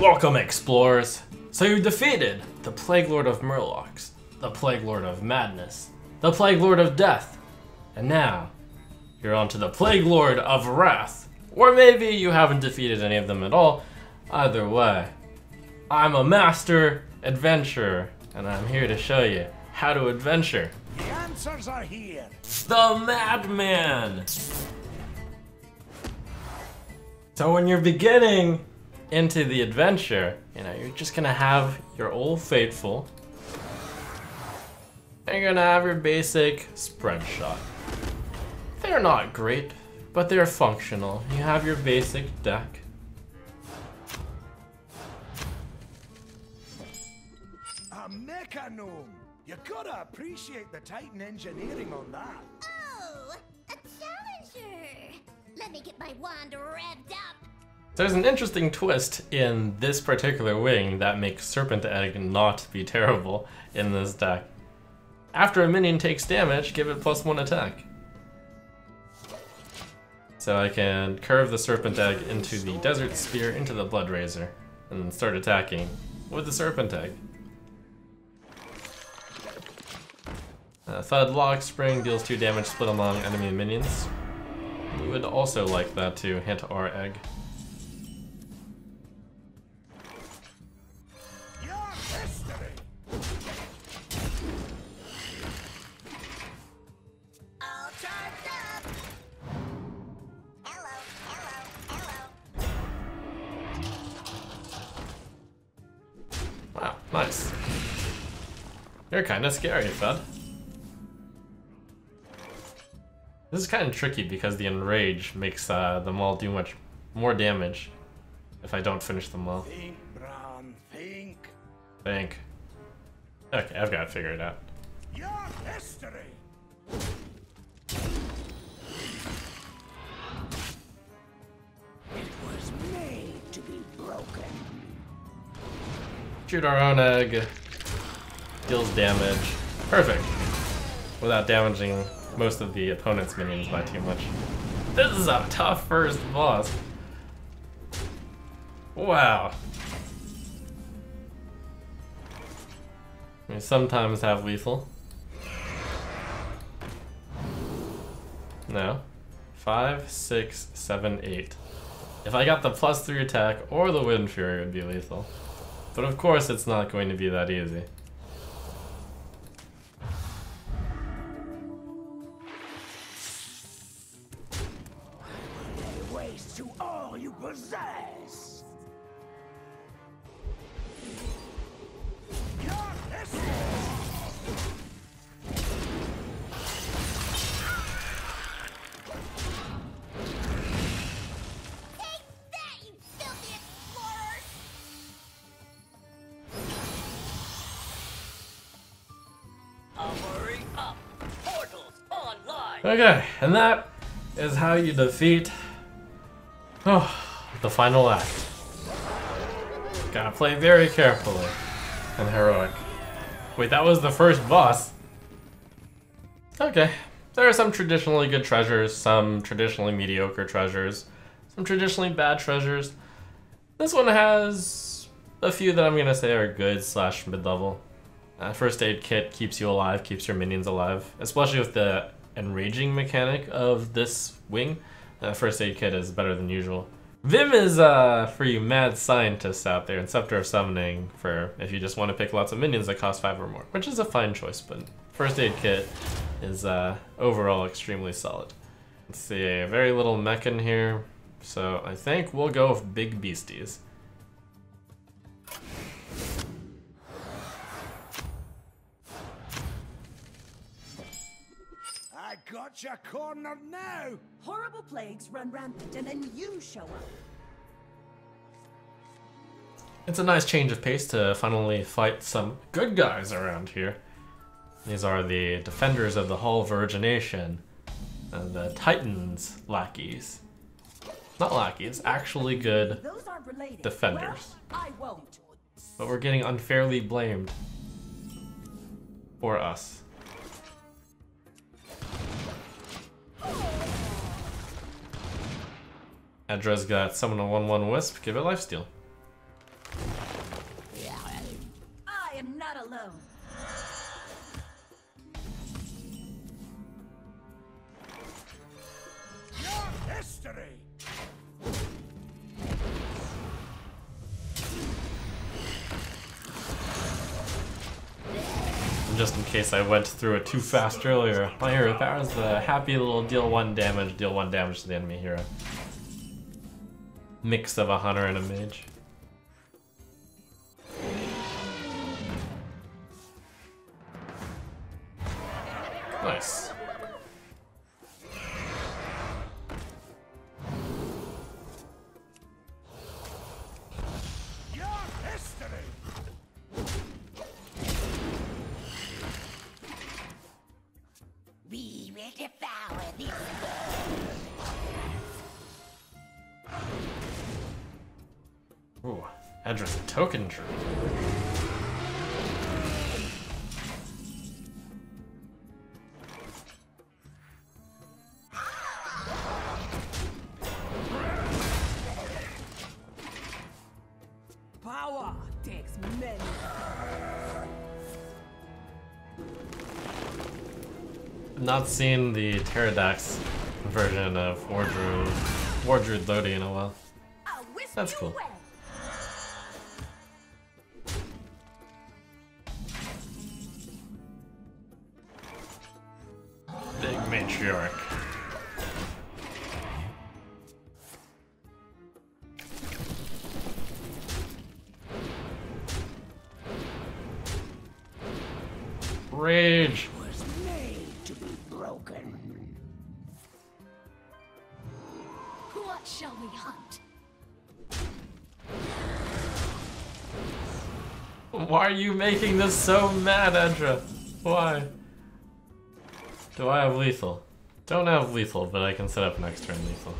Welcome, explorers! So you defeated the Plague Lord of Murlocs, the Plague Lord of Madness, the Plague Lord of Death, and now you're on to the Plague Lord of Wrath. Or maybe you haven't defeated any of them at all. Either way, I'm a master adventurer, and I'm here to show you how to adventure. The answers are here. The Madman! So when you're beginning into the adventure, you're just gonna have your old faithful, and you're gonna have your basic spread shot. They're not great, but they're functional. You have your basic deck. A mecha gnome. You gotta appreciate the Titan engineering on that. Oh, a challenger. Let me get my wand revved up. There's an interesting twist in this particular wing that makes Serpent Egg not be terrible in this deck. After a minion takes damage, give it +1 attack. So I can curve the Serpent Egg into the Desert Spear, into the Blood Razor, and then start attacking with the Serpent Egg. Thud Log Spring deals 2 damage split among enemy minions. We would also like that to hit our egg. Wow, nice. You're kind of scary, Thud. This is kind of tricky because the Enrage makes them all do much more damage if I don't finish them all. Think, Bran, think. Think. Okay, I've got it figured out. Your history. It was made to be broken. Shoot our own egg. Deals damage. Perfect. Without damaging most of the opponent's minions by too much. This is a tough first boss. Wow. We sometimes have lethal. No. 5, 6, 7, 8. If I got the +3 attack or the Wind Fury, it would be lethal. But of course it's not going to be that easy. Lay waste to all you possess. Your history. Take that, you filthy explorers! Powering up. Portals online. Okay, and that is how you defeat the final act. Gotta play very carefully and heroic. Wait, that was the first boss? Okay, there are some traditionally good treasures, some traditionally mediocre treasures, some traditionally bad treasures. This one has a few that I'm gonna say are good / mid-level. First Aid Kit keeps you alive, keeps your minions alive, especially with the enraging mechanic of this wing. First Aid Kit is better than usual. Vim is for you mad scientists out there, and Scepter of Summoning for if you just want to pick lots of minions that cost 5 or more, which is a fine choice, but First Aid Kit is overall extremely solid. Let's see, very little mech in here, so I think we'll go with Big Beasties. I got you cornered now. Horrible plagues run rampant and then you show up. It's a nice change of pace to finally fight some good guys around here. These are the defenders of the Hall of Virgination, the Titans lackeys. Not lackeys, actually good Those aren't related. defenders. Well, I won't. But we're getting unfairly blamed for us. Edra's got summon a 1/1 Wisp, give it lifesteal. Not alone. Your history. Just in case I went through it too fast earlier, my hero power is the happy little deal 1 damage to the enemy hero. Mix of a hunter and a mage. Nice. Your history. We will devour this. Ooh, address token tree. Power takes many. Not seen the Pterodax version of Wardruid Lodi in a while. I'll whisk That's you cool. away. Big matriarch. Rage. Was made to be broken. What shall we hunt? Why are you making this so mad, Edra? Why? Do I have lethal? Don't have lethal, but I can set up next turn lethal.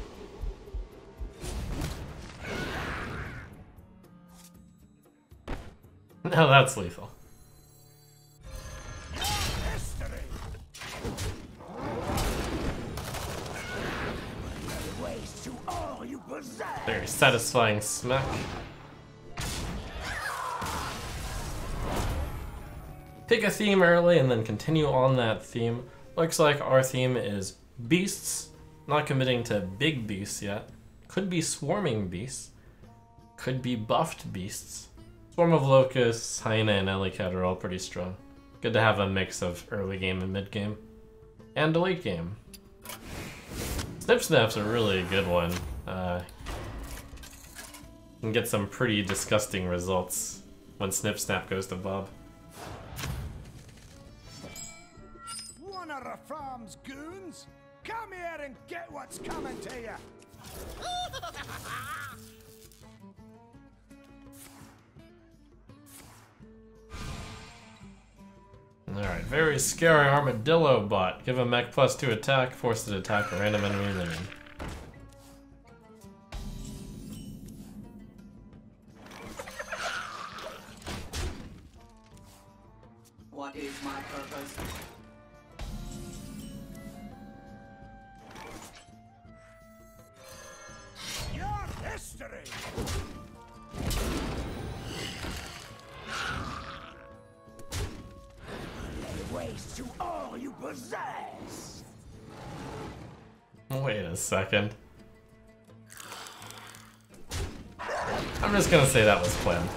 Now that's lethal. History. Waste to all you possess. Very satisfying smack. Pick a theme early and then continue on that theme. Looks like our theme is beasts. Not committing to big beasts yet. Could be swarming beasts. Could be buffed beasts. Swarm of Locusts, Hyena, and Ellicat are all pretty strong. Good to have a mix of early game and mid game. And late game. Snip Snap's a really good one. Can get some pretty disgusting results when Snip Snap goes to Bob. One of the farm's goons? Come here and get what's coming to you. Alright, very scary armadillo bot. Give a mech +2 attack, force it to attack a random enemy minion. What is my purpose? Your history. Lay waste to all you possess. Wait a second. I'm just gonna say that was planned.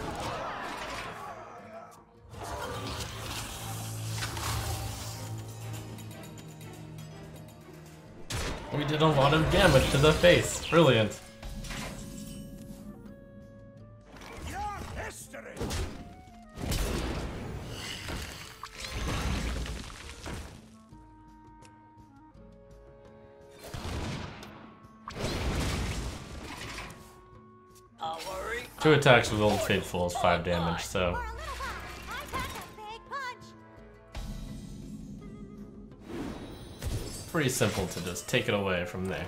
We did a lot of damage to the face. Brilliant. Your history. Hurry. 2 attacks with Old Faithful is 5 damage, so For a little while, I pack a big punch. pretty simple to just take it away from there.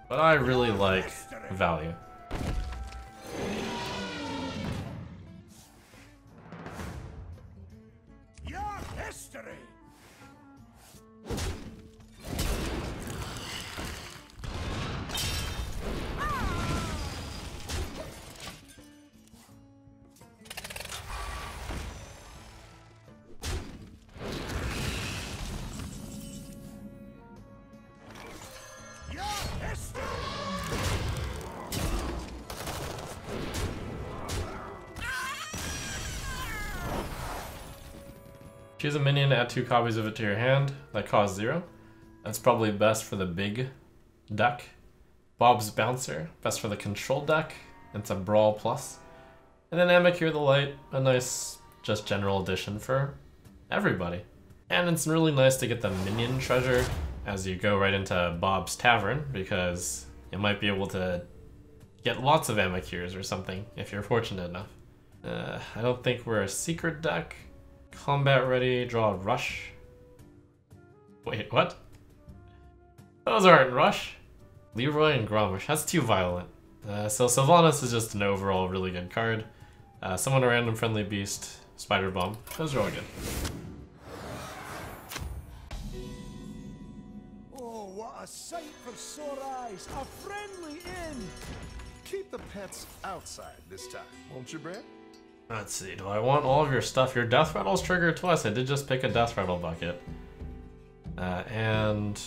But I really like value. Your history. Choose a minion, add 2 copies of it to your hand. That costs 0. That's probably best for the big deck. Bob's Bouncer, best for the control deck. It's a Brawl Plus. And then Amacure the Light, a nice, just general addition for everybody. And it's really nice to get the minion treasure as you go right into Bob's Tavern, because you might be able to get lots of Amacures or something if you're fortunate enough. I don't think we're a secret deck. Combat ready, draw a Rush. Wait, what? Those aren't Rush. Leroy and Gromish, that's too violent. So Sylvanas is just an overall really good card. Summon a random friendly beast, Spider Bomb. Those are all good. Oh, what a sight for sore eyes! A friendly inn! Keep the pets outside this time, won't you, Brad? Let's see, do I want all of your stuff? Your Death Rattle's triggered twice. I did just pick a Death Rattle bucket. And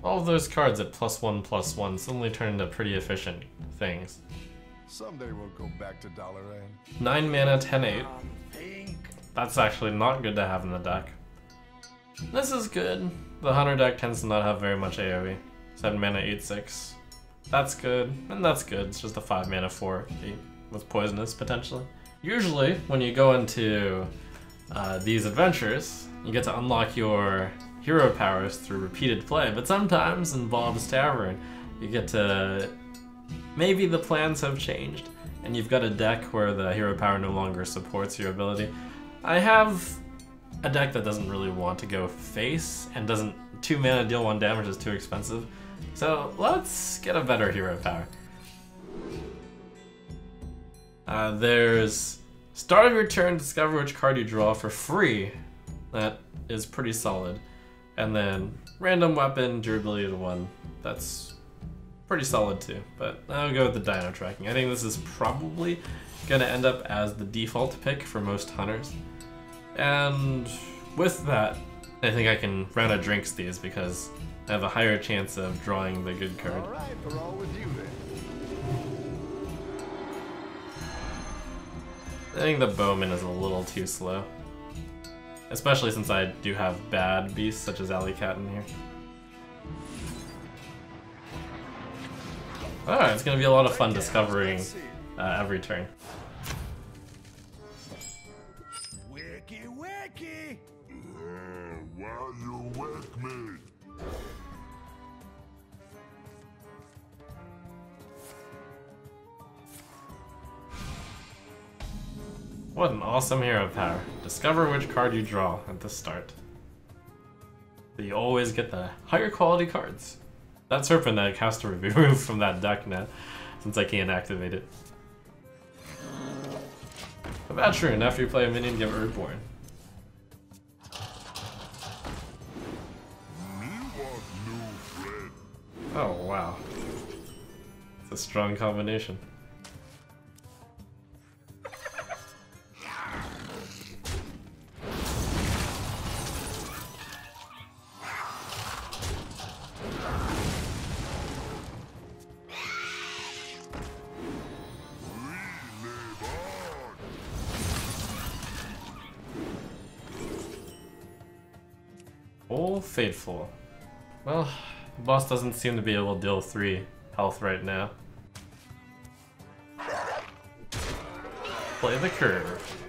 all of those cards at +1/+1 suddenly turn into pretty efficient things. Someday we'll go back to Dollar End. 9 mana, 10/8. That's actually not good to have in the deck. This is good. The Hunter deck tends to not have very much AoE. 7 mana, 8/6. That's good, and that's good. It's just a 5 mana 4/8 with poisonous potentially. Usually, when you go into these adventures, you get to unlock your hero powers through repeated play, but sometimes in Bob's Tavern, you get to... maybe the plans have changed, and you've got a deck where the hero power no longer supports your ability. I have a deck that doesn't really want to go face, and doesn't... 2 mana deal 1 damage is too expensive, so let's get a better hero power. There's start of your turn, discover which card you draw for free. That is pretty solid. And then random weapon, durability to 1. That's pretty solid too. But I'll go with the Dino Tracking. I think this is probably gonna end up as the default pick for most hunters. And with that, I think I can run out of drinks these because I have a higher chance of drawing the good card. Alright, we're all with you then. I think the Bowman is a little too slow. Especially since I do have bad beasts such as Alley Cat in here. Alright, it's gonna be a lot of fun discovering every turn. Wakey, wakey! Why you wake me? What an awesome hero power. Discover which card you draw at the start. So you always get the higher quality cards. That Serpent Egg has to be removed from that deck now, since I can't activate it. About true, after you play a minion, give Earthborn. Oh wow. It's a strong combination. Oh, Fateful. Well, the boss doesn't seem to be able to deal 3 health right now. Play the curve.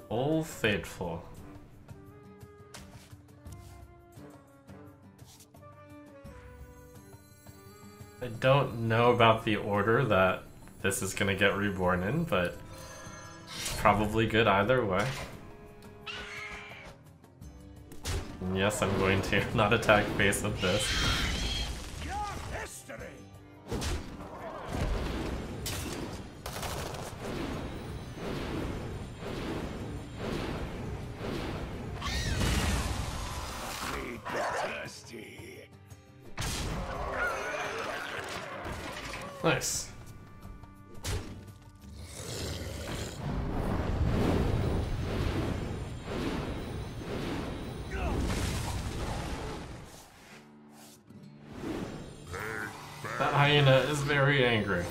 Oh, Fateful. I don't know about the order that this is gonna get reborn in, but it's probably good either way. And yes, I'm going to not attack base with this. Nice. hyena is very angry.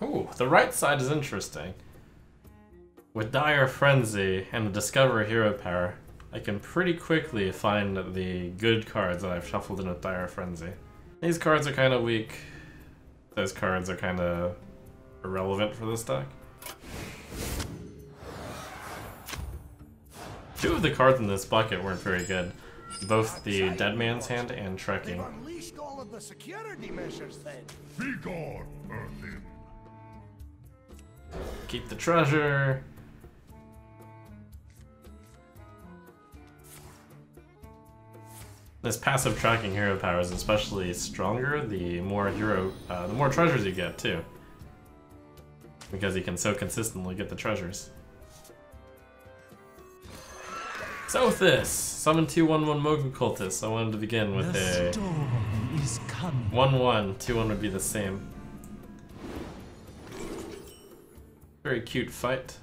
Ooh, the right side is interesting. With Dire Frenzy and the Discover Hero Power, I can pretty quickly find the good cards that I've shuffled in with Dire Frenzy. These cards are kind of weak. Those cards are kind of irrelevant for this deck. Two of the cards in this bucket weren't very good. Both the Dead Man's Hand and Trekking. They've unleashed all of the security measures then. Be gone, Earthin. Keep the treasure. This passive tracking hero power is especially stronger the more treasures you get too, because you can so consistently get the treasures. So with this, summon 2/1/1 Mogu Cultist. I wanted to begin with a 1/1. 2/1 would be the same. Very cute fight.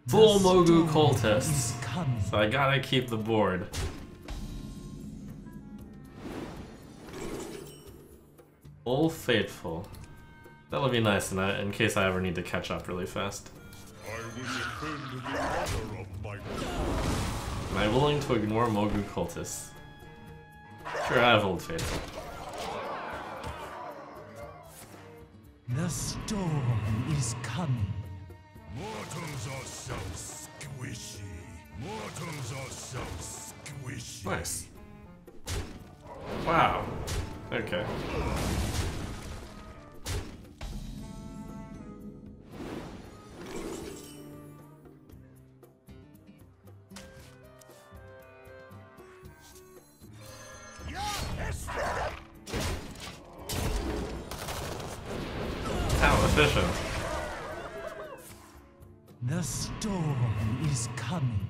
Full Mogu Cultists, so I gotta keep the board. Full Faithful. That'll be nice in case I ever need to catch up really fast. I will defend the honor of my Am I willing to ignore Mogu Cultists? Sure, I have Old Faithful. The storm is coming. Mortals are so squishy. Mortals are so squishy. Nice. Wow. Okay. How efficient. The storm is coming.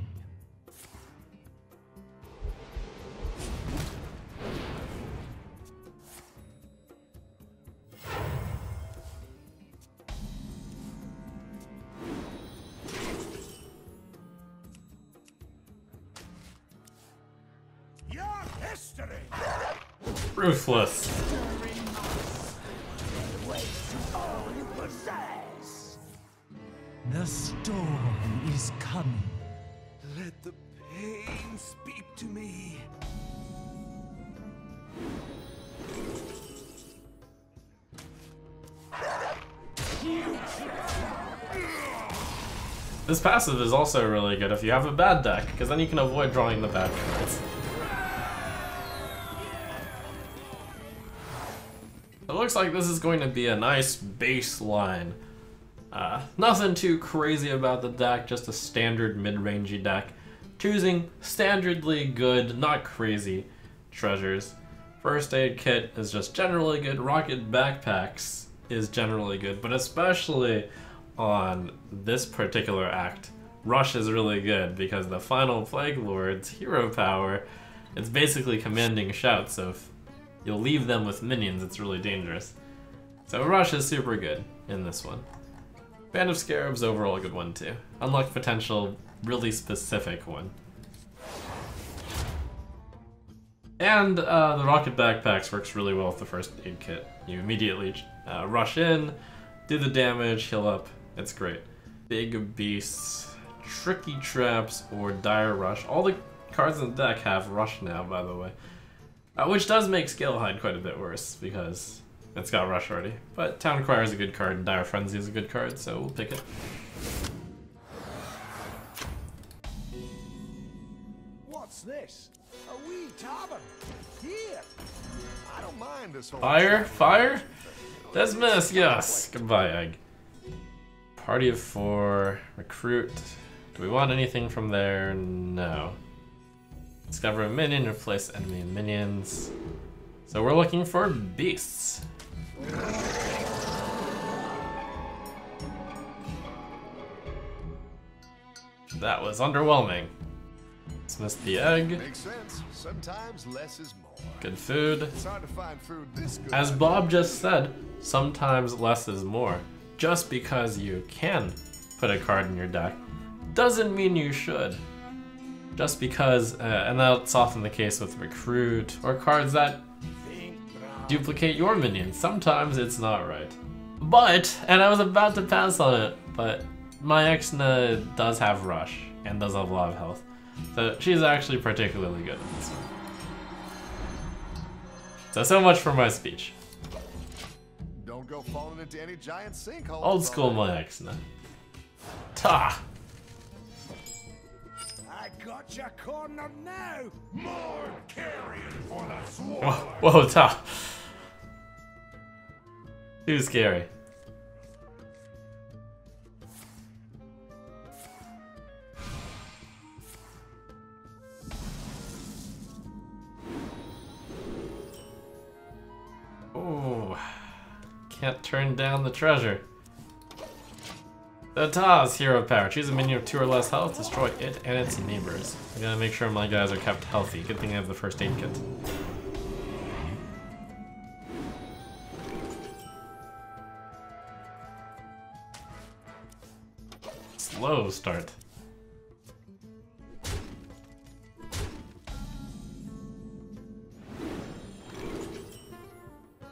Your history. Ruthless. All you possess. The storm is coming. Let the pain speak to me. This passive is also really good if you have a bad deck, because then you can avoid drawing the bad cards. It looks like this is going to be a nice baseline. Nothing too crazy about the deck, just a standard mid-rangey deck. Choosing standardly good, not crazy, treasures. First Aid Kit is just generally good. Rocket Backpacks is generally good, but especially on this particular act, Rush is really good because the final Plague Lord's hero power, it's basically commanding shout, so if you'll leave them with minions, it's really dangerous. So Rush is super good in this one. Band of Scarabs overall a good one too. Unlock potential, really specific one. And the Rocket Backpacks works really well with the First Aid Kit. You immediately rush in, do the damage, heal up. It's great. Big Beasts, Tricky Traps, or Dire Rush. All the cards in the deck have Rush now, by the way. Which does make Scalehide quite a bit worse, because it's got Rush already. But Town Crier is a good card, and Dire Frenzy is a good card, so we'll pick it. What's this? A wee tavern. Here. I don't mind this whole Fire? Fire? Desmus, yes. Goodbye, Egg. Party of 4, recruit. Do we want anything from there? No. Discover a minion, replace enemy minions. So we're looking for beasts. That was underwhelming. Dismiss the egg. Makes sense. Sometimes less is more. Good food. It's hard to find food this good. As Bob just said, sometimes less is more. Just because you can put a card in your deck doesn't mean you should. Just because, and that's often the case with Recruit or cards that duplicate your minions. Sometimes it's not right. But, and I was about to pass on it, but my Exna does have Rush and does have a lot of health. So she's actually particularly good at this one. So much for my speech. Don't go falling into any giant sinkhole. Old school my Exna. Ta! I got you cornered now. More carrion for the sword. Whoa, Ta! Too scary. Oh, can't turn down the treasure. The Ta's hero power. Choose a minion of 2 or less health, destroy it and its neighbors. I gotta make sure my guys are kept healthy. Good thing I have the first aid kit. Slow start.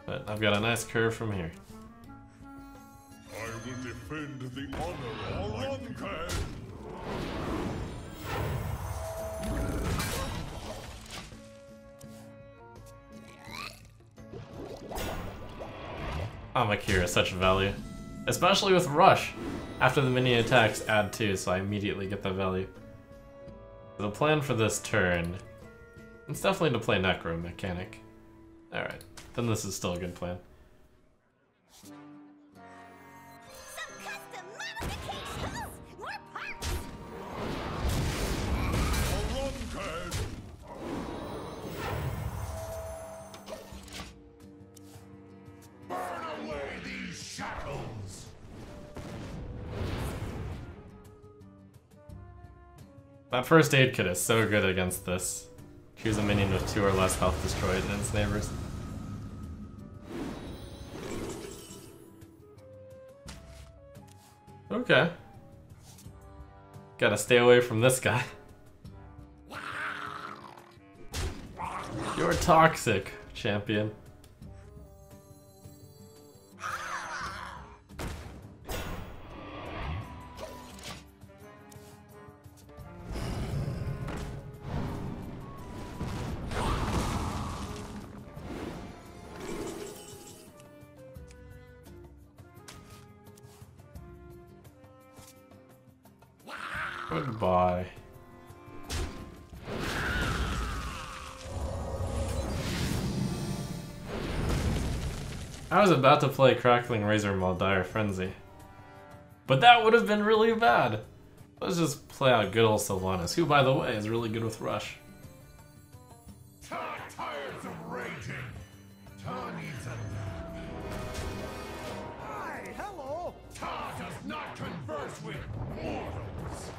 But I've got a nice curve from here. I will defend the honor of my clan. Amakir is such value. Especially with Rush. After the minion attacks, add 2, so I immediately get the value. The plan for this turn, it's definitely to play Necro Mechanic. Alright, then this is still a good plan. Some custom modifications! More parts! Burn away these shackles. That first aid kit is so good against this. Choose a minion with 2 or less health, destroy it and its neighbors. Okay. Gotta stay away from this guy. You're toxic, champion. Goodbye. I was about to play Crackling Razor Maul Dire Frenzy. But that would have been really bad. Let's just play out good old Sylvanas, who, by the way, is really good with Rush. Tired of raging. Ta needs a nap. Hi, hello. Ta does not converse with mortals.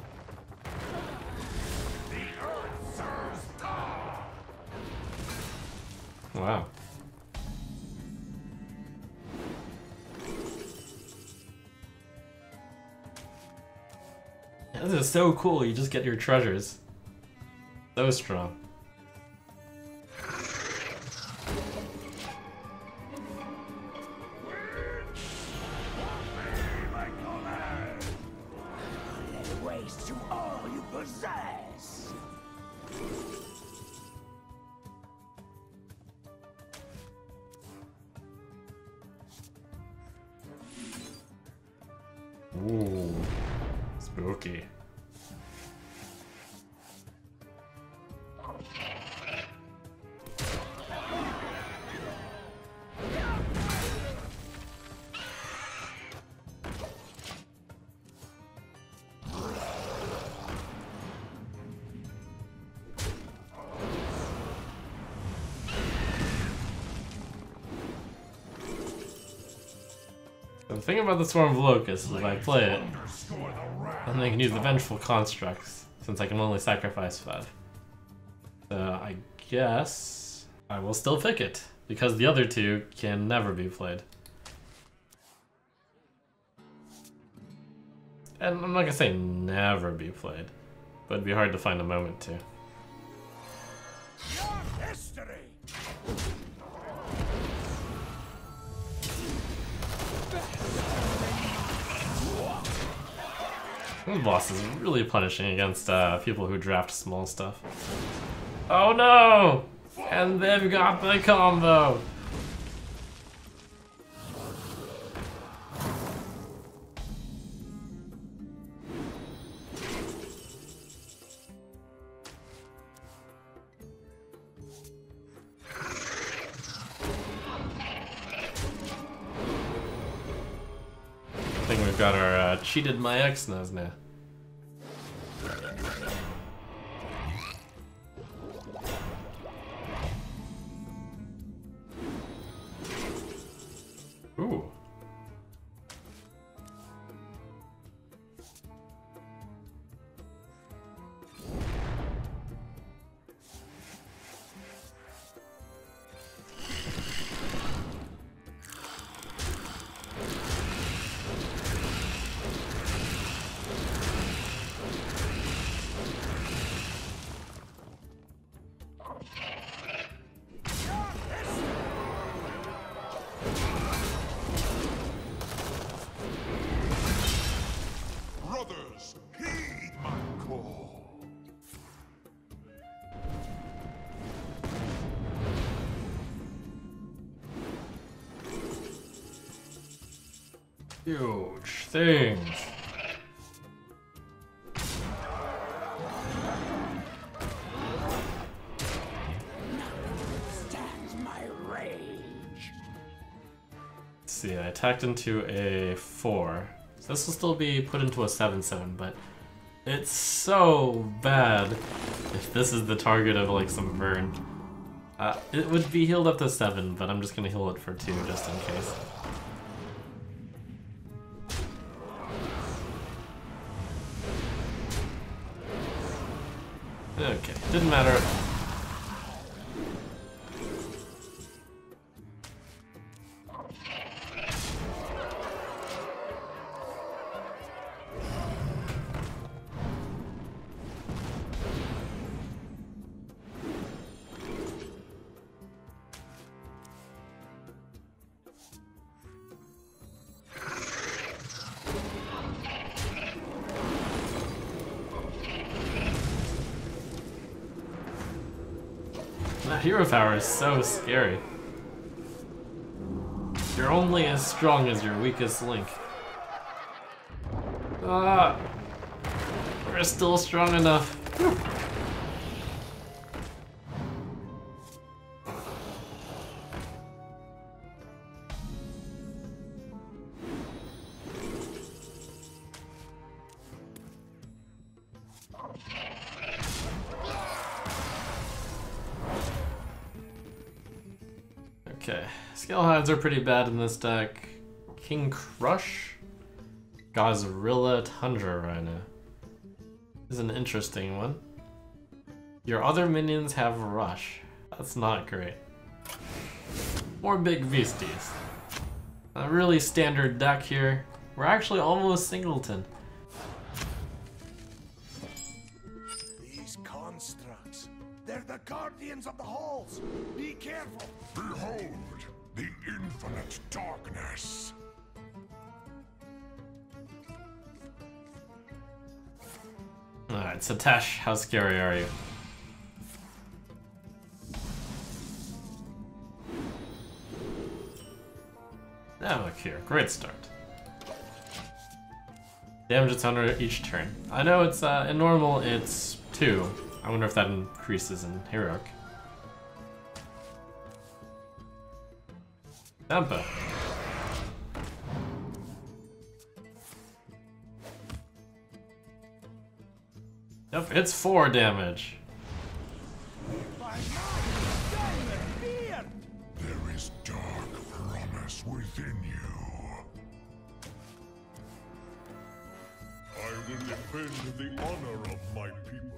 The earth serves Ta. Wow. This is so cool, you just get your treasures. So strong. Waste to all you possess. Ooh. Spooky. The thing about the Swarm of Locusts is if I play it, And then I can use the Vengeful Constructs, since I can only sacrifice 5. So I guess I will still pick it, because the other two can never be played. And I'm not gonna say never be played, but it'd be hard to find a moment to. Your history. This boss is really punishing against people who draft small stuff. Oh no! And they've got the combo! I think we've got our cheated my X-Nose now. Ooh. Brothers, heed my call. Huge things. Stand my rage. Let's see, I attacked into a 4. So this will still be put into a 7/7, but it's so bad if this is the target of like some burn. It would be healed up to 7, but I'm just gonna heal it for 2 just in case. Okay, didn't matter. That hero power is so scary. You're only as strong as your weakest link. Ah, we're still strong enough. Whew. Okay, Scale Hides are pretty bad in this deck. King Crush? Gazrilla Tundra Rhino is an interesting one. Your other minions have Rush. That's not great. More big beasties. A really standard deck here. We're actually almost singleton. These constructs, they're the guardians of the halls. Be careful. Behold the infinite darkness. Alright, so Tash, how scary are you? Now look here, great start. Damage its owner each turn. I know it's in normal it's 2. I wonder if that increases in heroic. Tampa. Yep, it's 4 damage. There is dark promise within you. I will defend the honor of my people.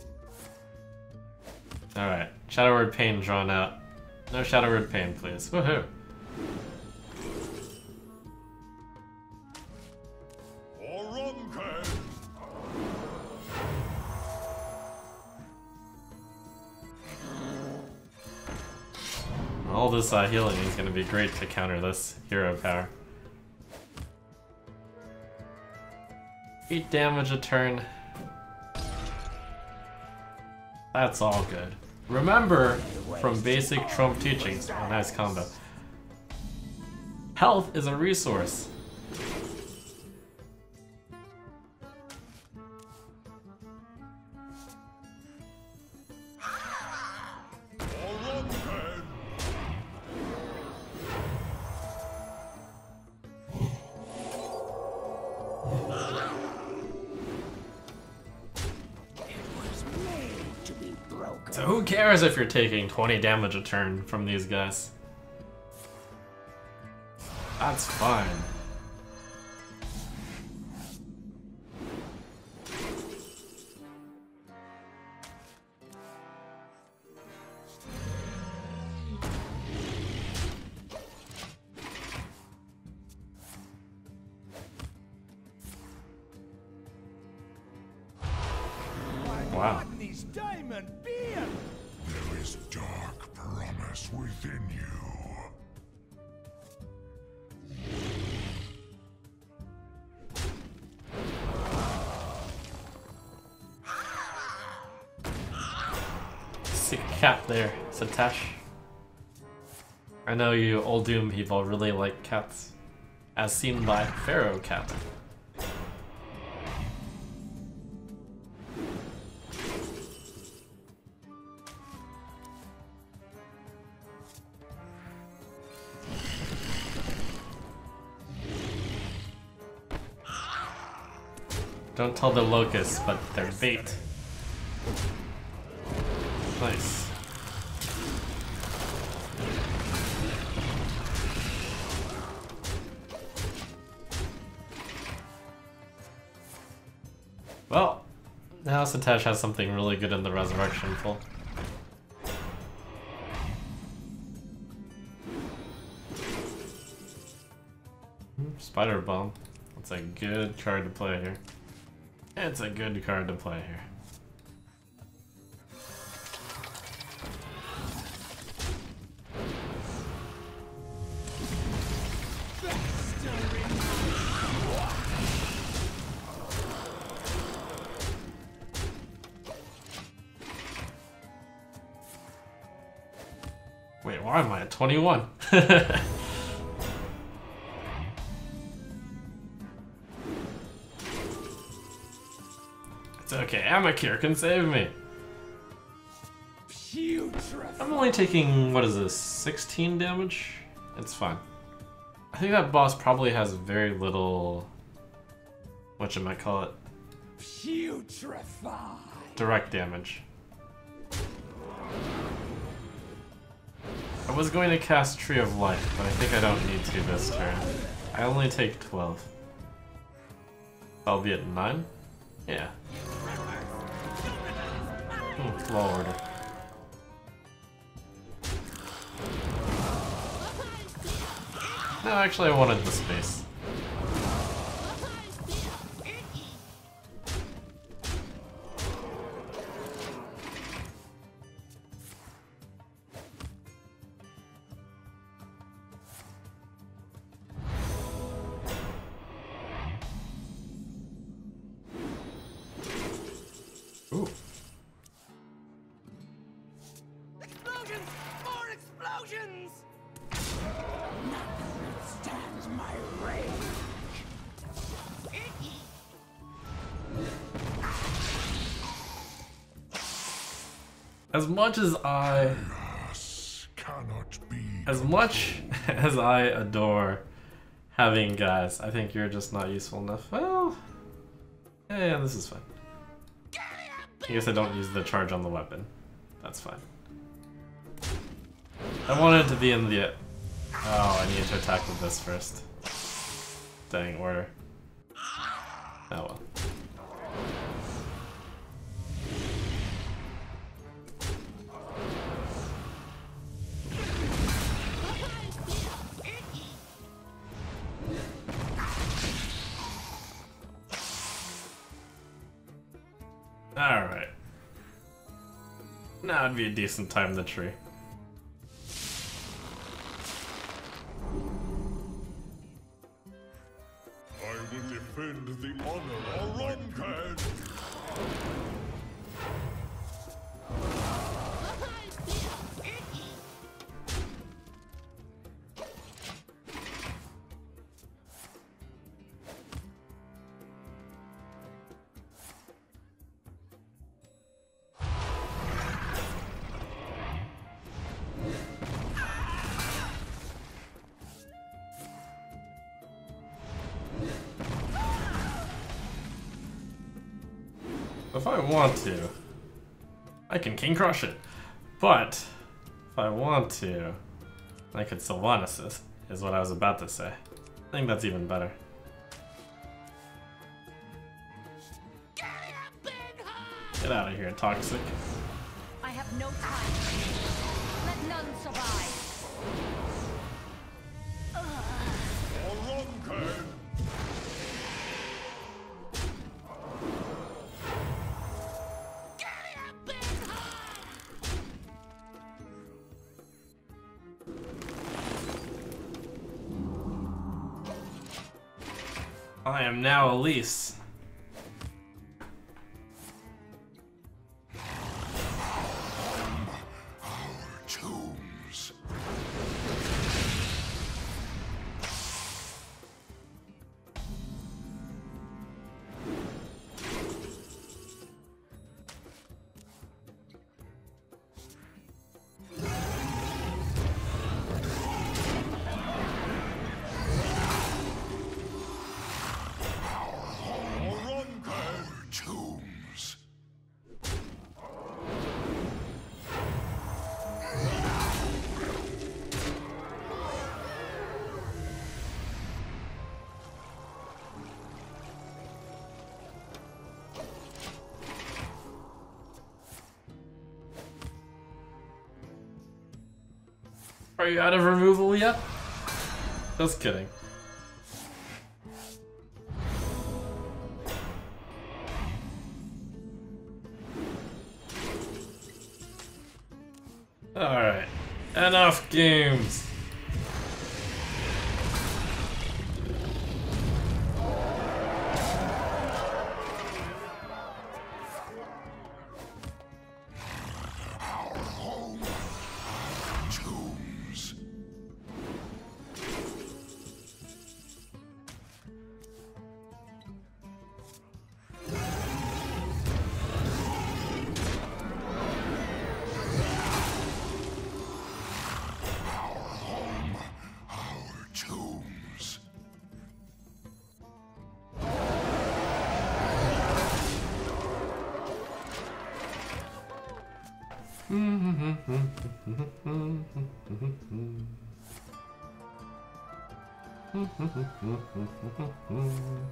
Alright, Shadow Word Pain drawn out. No Shadow Word Pain, please. Woohoo! All this healing is going to be great to counter this hero power. 8 damage a turn. That's all good. Remember from basic Trump teachings, oh, nice combo. Health is a resource. So who cares if you're taking 20 damage a turn from these guys? That's fine. Wow. There is dark promise within you. Sick cat there, Satash. I know you Uldum people really like cats, as seen by Pharaoh Cat. Don't tell the locusts, but they're bait. Nice. Well, now Satash has something really good in the resurrection pool. Spider Bomb. That's a good card to play here. It's a good card to play here. Wait, why am I at 21? It's okay, Amakir can save me. I'm only taking, what is this, 16 damage? It's fine. I think that boss probably has very little, whatchamacallit, direct damage. I was going to cast Tree of Life, but I think I don't need to this turn. I only take 12. I'll be at 9? Yeah. Low order. No, actually I wanted the space. Ooh. Explosions! More explosions! Nothing withstands my rage. As much as I adore having guys, I think you're just not useful enough. Well, yeah, this is fine. I guess I don't use the charge on the weapon. That's fine. I wanted to be in the... Oh, I need to attack with this first. Dang order. Oh well. Now would be a decent time to tree. I will defend the honor of Ronald. If I want to, I can King Crush it. But if I want to, I could Sylvanas is what I was about to say. I think that's even better. Get out of here, toxic. I have no time. Let none survive. I am now Elise. Tombs. Tombs. Are you out of removal yet? Just kidding. Alright, enough games. Tombs. Tombs.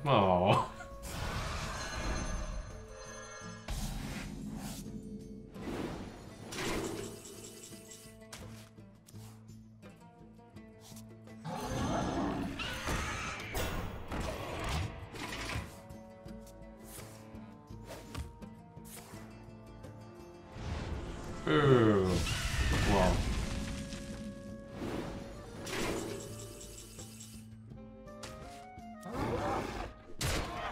Oh. Ooh. Well.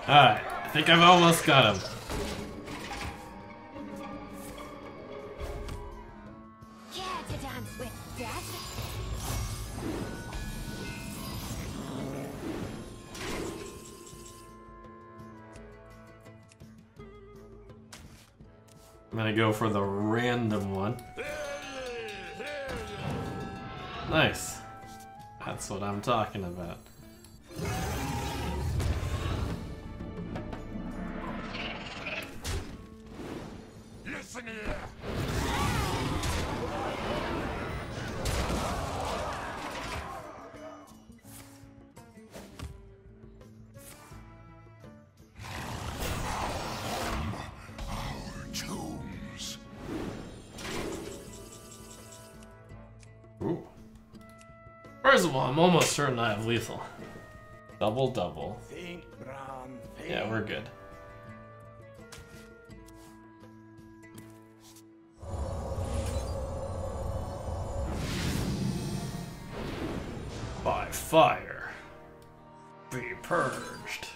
Alright, I think I've almost got him. Care to dance with death? I'm gonna go for the random one. Nice. That's what I'm talking about. Listen here. Tombs. Ooh. First of all, I'm almost certain I have lethal. Double, double. Think, Bran. Think. Yeah, we're good. fire. Be purged.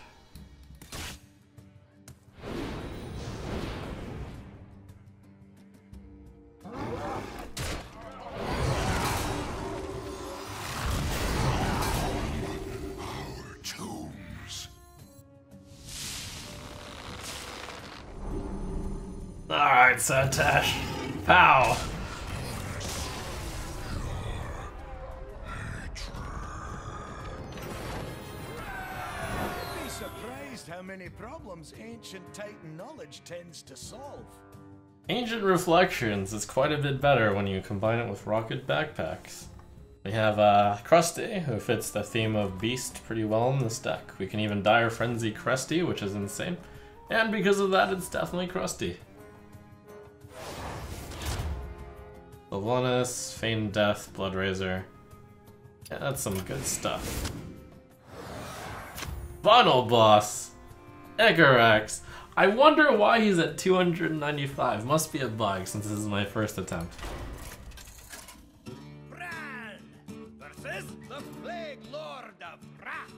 Alright, Satash. Pow! You'd be surprised how many problems ancient Titan knowledge tends to solve. Ancient Reflections is quite a bit better when you combine it with rocket backpacks. We have Krusty, who fits the theme of Beast pretty well in this deck. We can even Dire Frenzy Krusty, which is insane. And because of that, it's definitely Krusty. Sylvanas, Feigned Death, Blood Razor. Yeah, that's some good stuff. Final boss! Ikarex. I wonder why he's at 295. Must be a bug since this is my first attempt. Bran versus the Plague Lord of Wrath.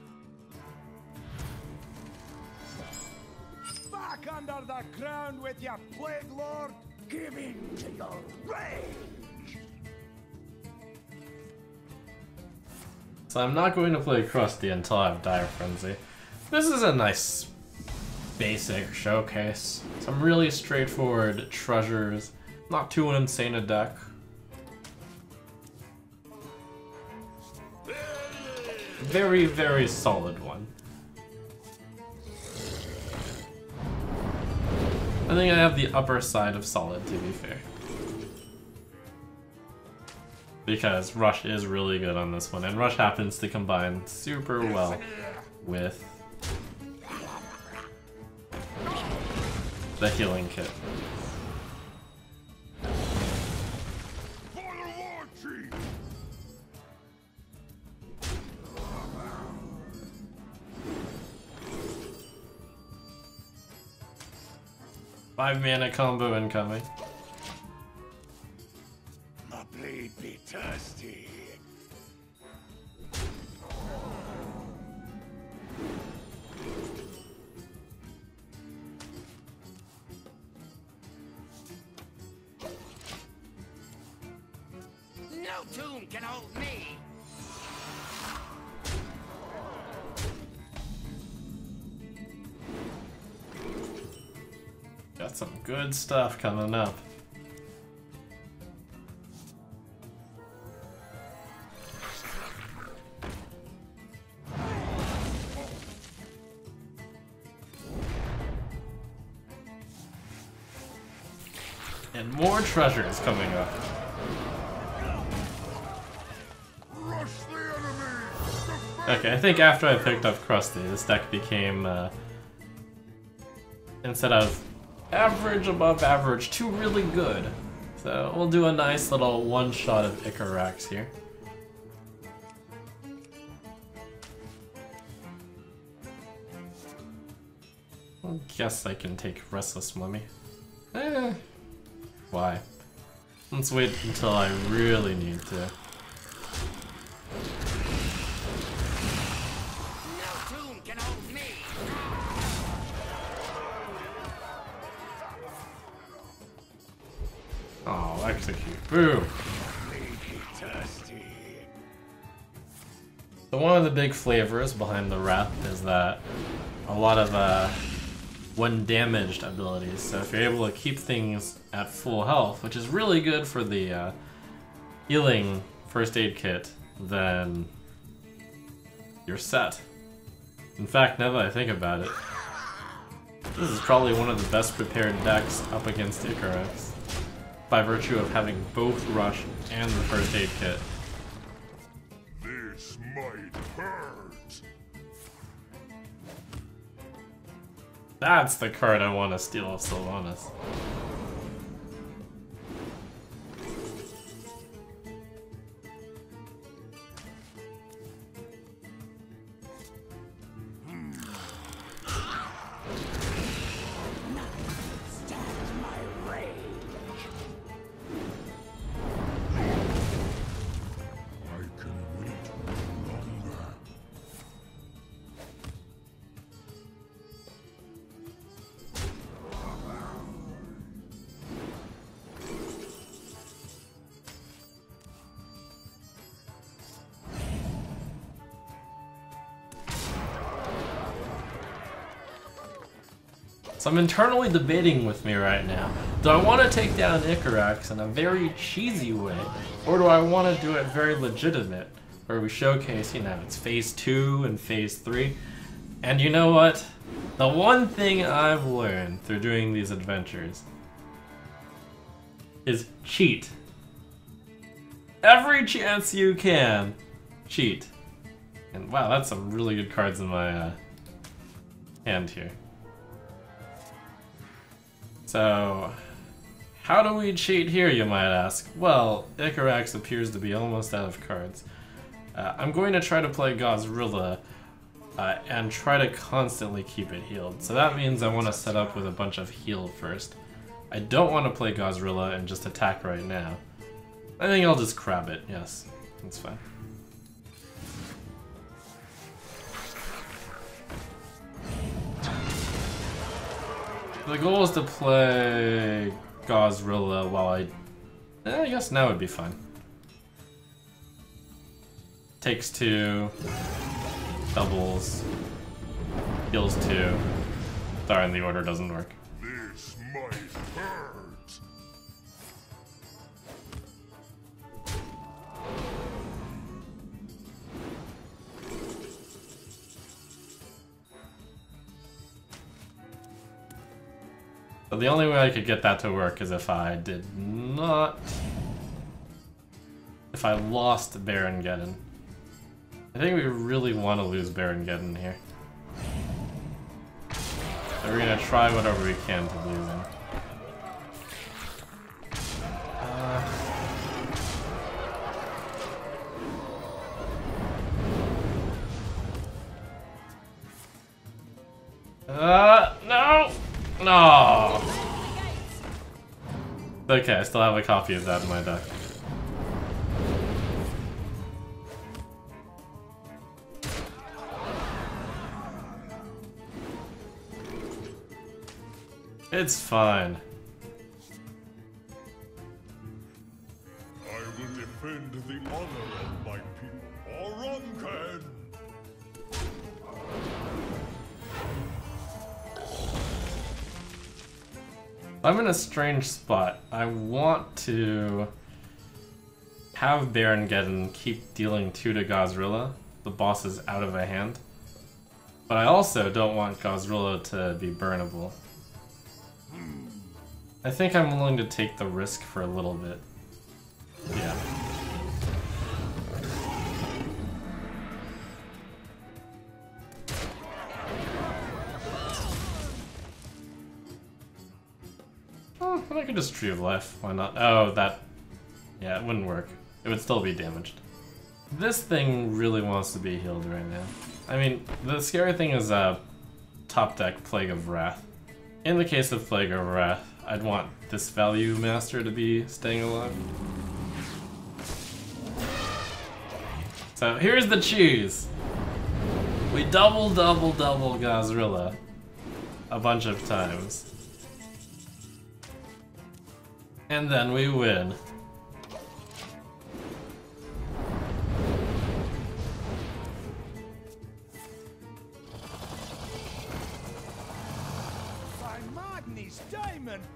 Back under the ground with your Plague Lord! Give in to your rage! So I'm not going to play Krusty until I have Dire Frenzy. This is a nice basic showcase. Some really straightforward treasures. Not too insane a deck. Very, very solid one. I think I have the upper side of solid, to be fair. Because Rush is really good on this one, and Rush happens to combine super well with the healing kit. Five mana combo incoming. My blade be thirsty. No tomb can hold me. Got some good stuff coming up. And more treasures coming up. Okay, I think after I picked up Krusty, this deck became, instead of average, above average, to really good. So we'll do a nice little one-shot of Ikarex here. I guess I can take Restless Mummy. Why? Let's wait until I really need to. No tomb can hold me. Oh, execute. Boom! So one of the big flavors behind the Wrath is that a lot of when damaged abilities. So if you're able to keep things at full health, which is really good for the healing first aid kit, then you're set. In fact, now that I think about it, this is probably one of the best prepared decks up against Ikarex, by virtue of having both Rush and the first aid kit. This might hurt. That's the card I want to steal of Sylvanas. I can wait no longer. So I'm internally debating with me right now. Do I want to take down Icarax in a very cheesy way, or do I want to do it very legitimate, where we showcase, you know, it's phase 2 and phase 3. And you know what? The one thing I've learned through doing these adventures is cheat. Every chance you can, cheat. And wow, that's some really good cards in my hand here. So, how do we cheat here, you might ask? Well, Icarax appears to be almost out of cards. I'm going to try to play Gozrilla and try to constantly keep it healed. So that means I want to set up with a bunch of heal first. I don't want to play Gozrilla and just attack right now. I think I'll just crab it, yes. That's fine. The goal is to play Gozrilla while I guess now would be fine. Takes 2, doubles, heals 2. Sorry, the order doesn't work. This might hurt. So the only way I could get that to work is if I lost Baron Geddon. I think we really want to lose Baron Geddon here. So we're gonna try whatever we can to lose him. No! No! Okay, I still have a copy of that in my deck. It's fine. I will defend the honor of my people. Orankan! I'm in a strange spot. I want to have Baron Geddon keep dealing 2 to Gozrilla. The boss is out of a hand. But I also don't want Gozrilla to be burnable. I think I'm willing to take the risk for a little bit. Yeah. Oh, I could just Tree of Life. Why not? Oh, that... Yeah, it wouldn't work. It would still be damaged. This thing really wants to be healed right now. I mean, the scary thing is top deck Plague of Wrath. In the case of Plague of Wrath, I'd want this Value Master to be staying alive. So here's the cheese. We double Gozrilla a bunch of times. And then we win.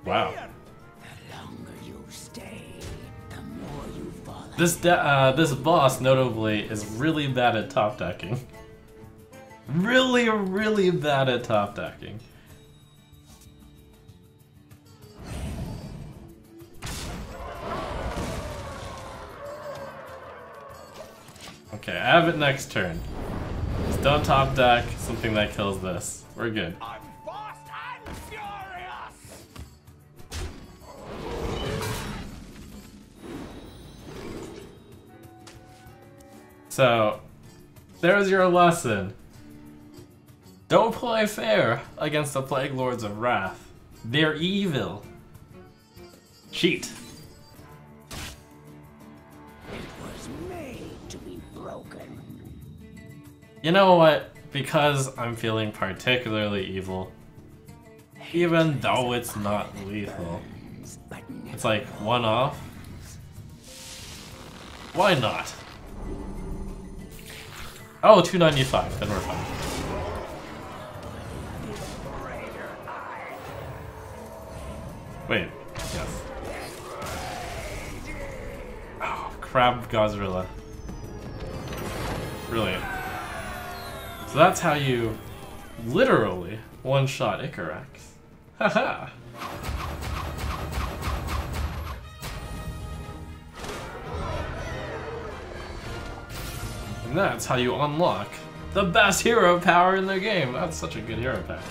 Wow. The longer you stay, the more you fall. This boss, notably, is really bad at top decking. Really bad at top decking. Okay, I have it next turn. Just don't top deck something that kills this. We're good. I'm fast and furious! So, there's your lesson. Don't play fair against the Plague Lords of Wrath. They're evil. Cheat. It was made to be broken. You know what? Because I'm feeling particularly evil, even though it's not lethal, it's like one off. Why not? Oh, 295, then we're fine. Crab Godzilla. Brilliant. So that's how you literally one-shot Icarax. Haha! And that's how you unlock the best hero power in the game. That's such a good hero power.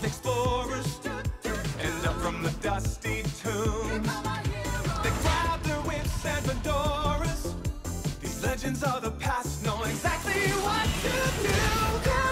Explorers end up from the dusty tomb. They grab their whips and fedoras. These legends of the past know exactly what to do.